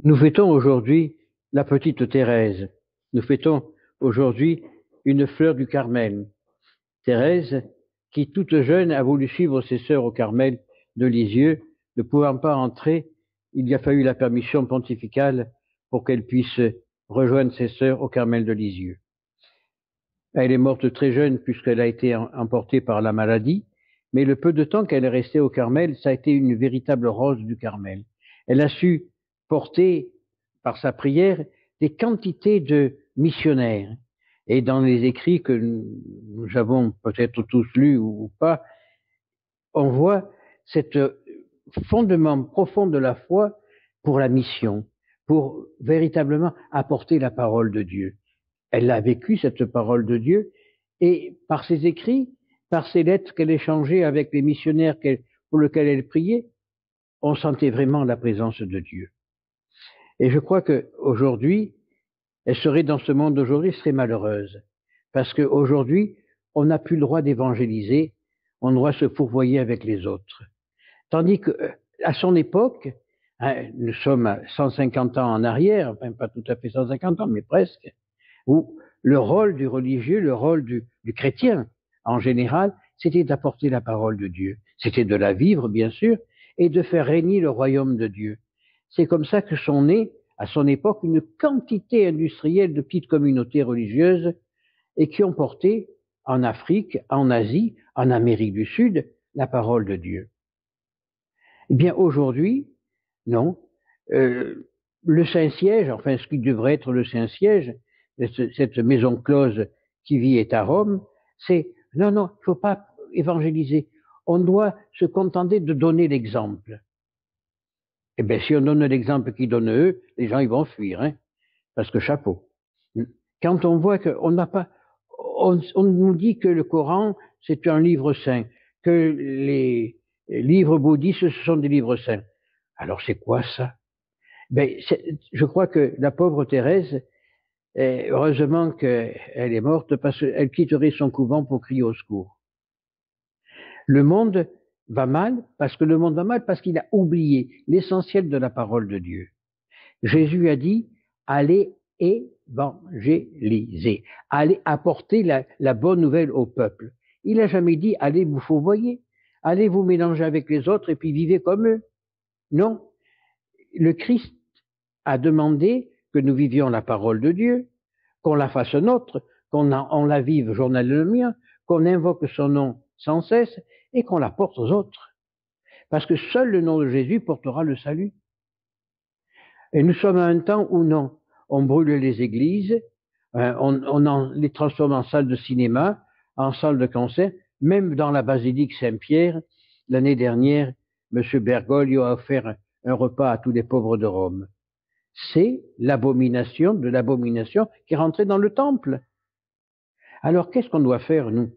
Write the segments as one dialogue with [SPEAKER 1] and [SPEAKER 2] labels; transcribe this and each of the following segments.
[SPEAKER 1] Nous fêtons aujourd'hui la petite Thérèse. Nous fêtons aujourd'hui une fleur du Carmel. Thérèse, qui toute jeune a voulu suivre ses sœurs au Carmel de Lisieux, ne pouvant pas entrer, il y a fallu la permission pontificale pour qu'elle puisse rejoindre ses sœurs au Carmel de Lisieux. Elle est morte très jeune puisqu'elle a été emportée par la maladie, mais le peu de temps qu'elle est restée au Carmel, ça a été une véritable rose du Carmel. Elle a su porter, par sa prière, des quantités de missionnaires. Et dans les écrits que nous avons peut-être tous lus ou pas, on voit cet fondement profond de la foi pour la mission, pour véritablement apporter la parole de Dieu. Elle a vécu cette parole de Dieu et par ses écrits, par ses lettres qu'elle échangeait avec les missionnaires pour lesquels elle priait, on sentait vraiment la présence de Dieu. Et je crois qu'aujourd'hui, elle serait dans ce monde d'aujourd'hui, serait malheureuse. Parce qu'aujourd'hui, on n'a plus le droit d'évangéliser, on doit se fourvoyer avec les autres. Tandis qu'à son époque, nous sommes à 150 ans en arrière, enfin pas tout à fait 150 ans, mais presque, où le rôle du religieux, le rôle du chrétien, en général, c'était d'apporter la parole de Dieu. C'était de la vivre, bien sûr, et de faire régner le royaume de Dieu. C'est comme ça que sont nées, à son époque, une quantité industrielle de petites communautés religieuses et qui ont porté en Afrique, en Asie, en Amérique du Sud, la parole de Dieu. Eh bien, aujourd'hui, non. Le Saint-Siège, enfin, ce qui devrait être le Saint-Siège, cette maison close qui vit est à Rome, c'est non, il ne faut pas évangéliser. On doit se contenter de donner l'exemple. Eh bien, si on donne l'exemple qu'ils donnent eux, les gens ils vont fuir, hein, parce que chapeau. Quand on voit qu'on n'a pas, on nous dit que le Coran c'est un livre saint, que les livres bouddhistes ce sont des livres saints. Alors c'est quoi ça? Ben, je crois que la pauvre Thérèse, heureusement qu'elle est morte parce qu'elle quitterait son couvent pour crier au secours. Le monde va mal parce qu'il a oublié l'essentiel de la parole de Dieu. Jésus a dit, allez évangéliser, allez apporter la bonne nouvelle au peuple. Il n'a jamais dit, allez vous fourvoyer, allez vous mélanger avec les autres et puis vivez comme eux. Non, le Christ a demandé que nous vivions la parole de Dieu, qu'on la fasse nôtre, on la vive journalièrement, qu'on invoque son nom sans cesse et qu'on la porte aux autres. Parce que seul le nom de Jésus portera le salut. Et nous sommes à un temps où non, on brûle les églises, on les transforme en salles de cinéma, en salles de concert, même dans la basilique Saint-Pierre, l'année dernière, M. Bergoglio a offert un repas à tous les pauvres de Rome. C'est l'abomination de l'abomination qui est rentrée dans le temple. Alors qu'est-ce qu'on doit faire, nous?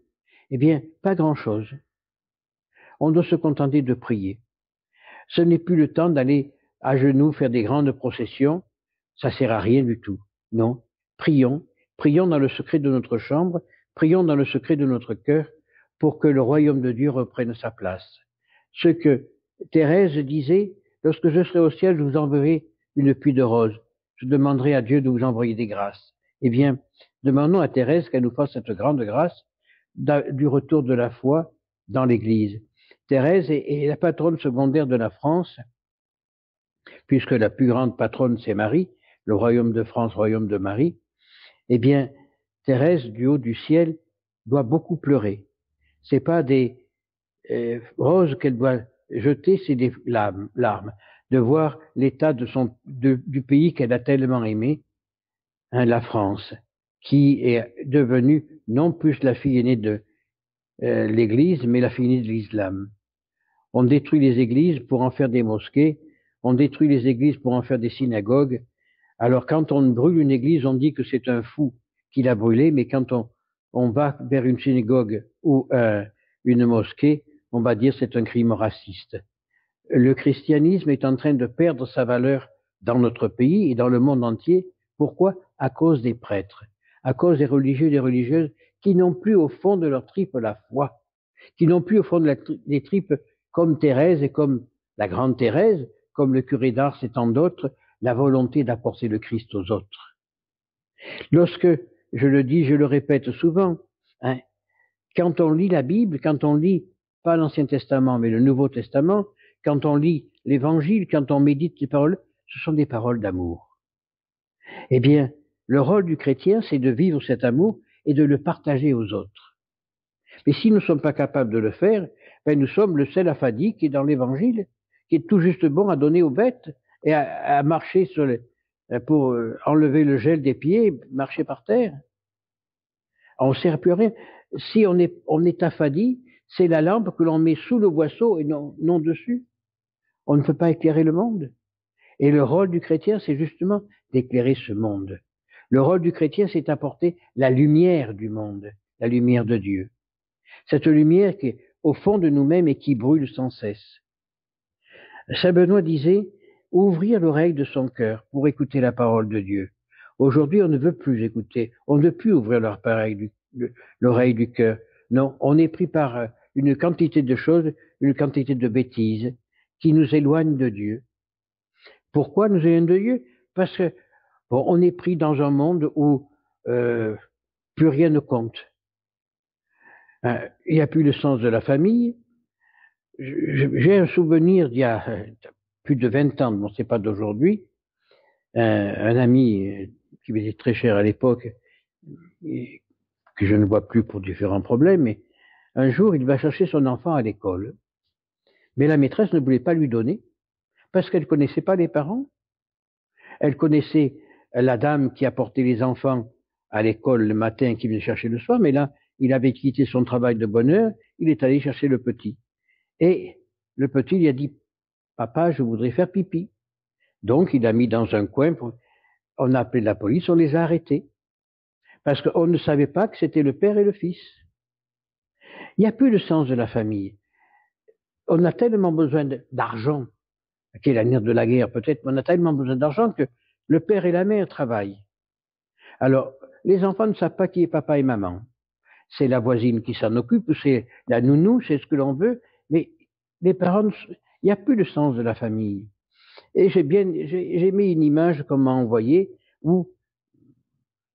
[SPEAKER 1] Eh bien, pas grand-chose. On doit se contenter de prier. Ce n'est plus le temps d'aller à genoux faire des grandes processions, ça sert à rien du tout. Non, prions dans le secret de notre chambre, prions dans le secret de notre cœur pour que le royaume de Dieu reprenne sa place. Ce que Thérèse disait, lorsque je serai au ciel, je vous enverrai une pluie de roses. Je demanderai à Dieu de vous envoyer des grâces. Eh bien, demandons à Thérèse qu'elle nous fasse cette grande grâce du retour de la foi dans l'Église. Thérèse est la patronne secondaire de la France, puisque la plus grande patronne c'est Marie, le royaume de France, royaume de Marie. Eh bien, Thérèse, du haut du ciel, doit beaucoup pleurer. C'est pas des roses qu'elle doit jeter, c'est des larmes, de voir l'état du pays qu'elle a tellement aimé, hein, la France, qui est devenue non plus la fille aînée de l'Église, mais la fille aînée de l'islam. On détruit les églises pour en faire des mosquées, on détruit les églises pour en faire des synagogues. Alors quand on brûle une église, on dit que c'est un fou qui l'a brûlée, mais quand on va vers une synagogue ou une mosquée, on va dire c'est un crime raciste. Le christianisme est en train de perdre sa valeur dans notre pays et dans le monde entier. Pourquoi? À cause des prêtres, à cause des religieux et des religieuses qui n'ont plus au fond de leur tripe la foi, qui n'ont plus au fond des tripes comme Thérèse et comme la grande Thérèse, comme le curé d'Ars et tant d'autres, la volonté d'apporter le Christ aux autres. Lorsque, je le dis, je le répète souvent, hein, quand on lit la Bible, quand on lit, pas l'Ancien Testament, mais le Nouveau Testament, quand on lit l'Évangile, quand on médite les paroles, ce sont des paroles d'amour. Eh bien, le rôle du chrétien, c'est de vivre cet amour et de le partager aux autres. Mais si nous ne sommes pas capables de le faire, ben nous sommes le seul affadi qui est dans l'Évangile, qui est tout juste bon à donner aux bêtes et à marcher sur pour enlever le gel des pieds, marcher par terre. On ne sert plus à rien. Si on est affadi, c'est la lampe que l'on met sous le boisseau et non dessus. On ne peut pas éclairer le monde. Et le rôle du chrétien, c'est justement d'éclairer ce monde. Le rôle du chrétien, c'est d'apporter la lumière du monde, la lumière de Dieu. Cette lumière qui est au fond de nous-mêmes et qui brûle sans cesse. Saint Benoît disait, ouvrir l'oreille de son cœur pour écouter la parole de Dieu. Aujourd'hui, on ne veut plus écouter, on ne veut plus ouvrir l'oreille du cœur. Non, on est pris par une quantité de choses, une quantité de bêtises qui nous éloignent de Dieu. Pourquoi nous éloignent de Dieu? Parce que bon, on est pris dans un monde où plus rien ne compte. Il n'y a plus le sens de la famille. J'ai un souvenir d'il y a plus de 20 ans, bon, c'est pas d'aujourd'hui, un ami qui m'était très cher à l'époque, que je ne vois plus pour différents problèmes, mais un jour, il va chercher son enfant à l'école. Mais la maîtresse ne voulait pas lui donner, parce qu'elle ne connaissait pas les parents. Elle connaissait la dame qui apportait les enfants à l'école le matin, qui venait chercher le soir, mais là, il avait quitté son travail de bonne heure, il est allé chercher le petit. Et le petit lui a dit, papa, je voudrais faire pipi. Donc, il l'a mis dans un coin, on a appelé la police, on les a arrêtés. Parce qu'on ne savait pas que c'était le père et le fils. Il n'y a plus le sens de la famille. On a tellement besoin d'argent, qui est l'avenir de la guerre peut-être, mais on a tellement besoin d'argent que le père et la mère travaillent. Alors, les enfants ne savent pas qui est papa et maman. C'est la voisine qui s'en occupe, c'est la nounou, c'est ce que l'on veut, mais les parents, il n'y a plus le sens de la famille. Et j'ai mis une image qu'on m'a envoyée,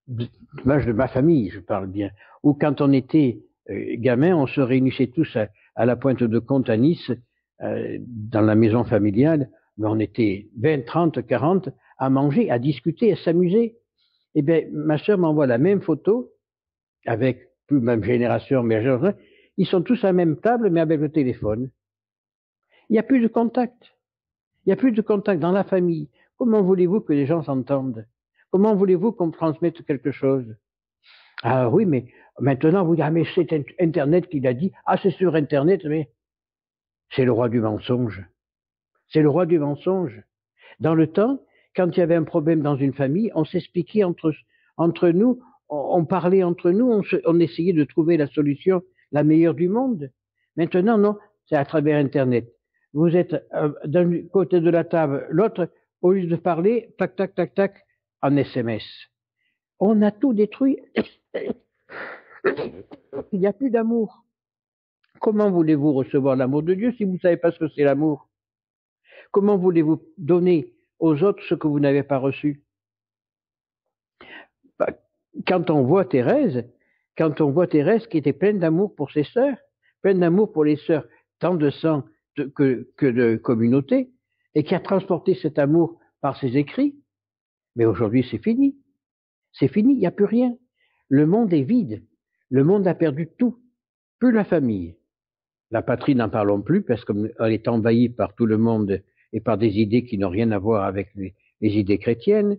[SPEAKER 1] l'image de ma famille, je parle bien, où quand on était gamin, on se réunissait tous à la Pointe de Comte à Nice, dans la maison familiale, mais on était 20, 30, 40 à manger, à discuter, à s'amuser. Eh bien, ma sœur m'envoie la même photo, avec plus même génération, mais ils sont tous à la même table, mais avec le téléphone. Il n'y a plus de contact. Il n'y a plus de contact dans la famille. Comment voulez-vous que les gens s'entendent? Comment voulez-vous qu'on transmette quelque chose? Ah oui, mais maintenant vous dites, ah mais c'est Internet qui l'a dit. Ah, c'est sur Internet, mais c'est le roi du mensonge. C'est le roi du mensonge. Dans le temps, quand il y avait un problème dans une famille, on s'expliquait entre nous, on parlait entre nous, on essayait de trouver la solution la meilleure du monde. Maintenant, non, c'est à travers Internet. Vous êtes d'un côté de la table, l'autre, au lieu de parler, tac, tac, tac, tac, en SMS. On a tout détruit. Il n'y a plus d'amour. Comment voulez-vous recevoir l'amour de Dieu si vous ne savez pas ce que c'est l'amour? Comment voulez-vous donner aux autres ce que vous n'avez pas reçu? Quand on voit Thérèse qui était pleine d'amour pour ses sœurs, pleine d'amour pour les sœurs, tant de sang que de communauté, et qui a transporté cet amour par ses écrits, mais aujourd'hui c'est fini. C'est fini, il n'y a plus rien. Le monde est vide. Le monde a perdu tout. Plus la famille. La patrie, n'en parlons plus, parce qu'elle est envahie par tout le monde et par des idées qui n'ont rien à voir avec les idées chrétiennes.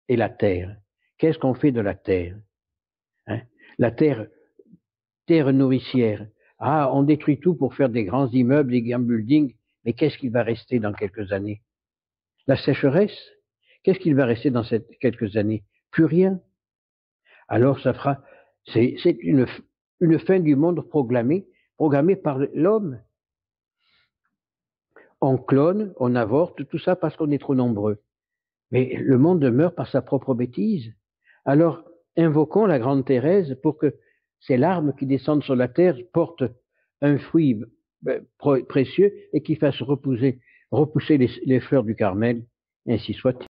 [SPEAKER 1] Et la terre. Qu'est-ce qu'on fait de la terre? La terre nourricière. Ah, on détruit tout pour faire des grands immeubles, des grands buildings, mais qu'est-ce qu'il va rester dans quelques années? La sécheresse? Qu'est-ce qu'il va rester dans quelques années? Plus rien. Alors c'est une fin du monde programmée par l'homme. On clone, on avorte, tout ça parce qu'on est trop nombreux. Mais le monde meurt par sa propre bêtise. Alors, invoquons la grande Thérèse pour que ces larmes qui descendent sur la terre portent un fruit précieux et qui fassent repousser les fleurs du Carmel Ainsi soit-il.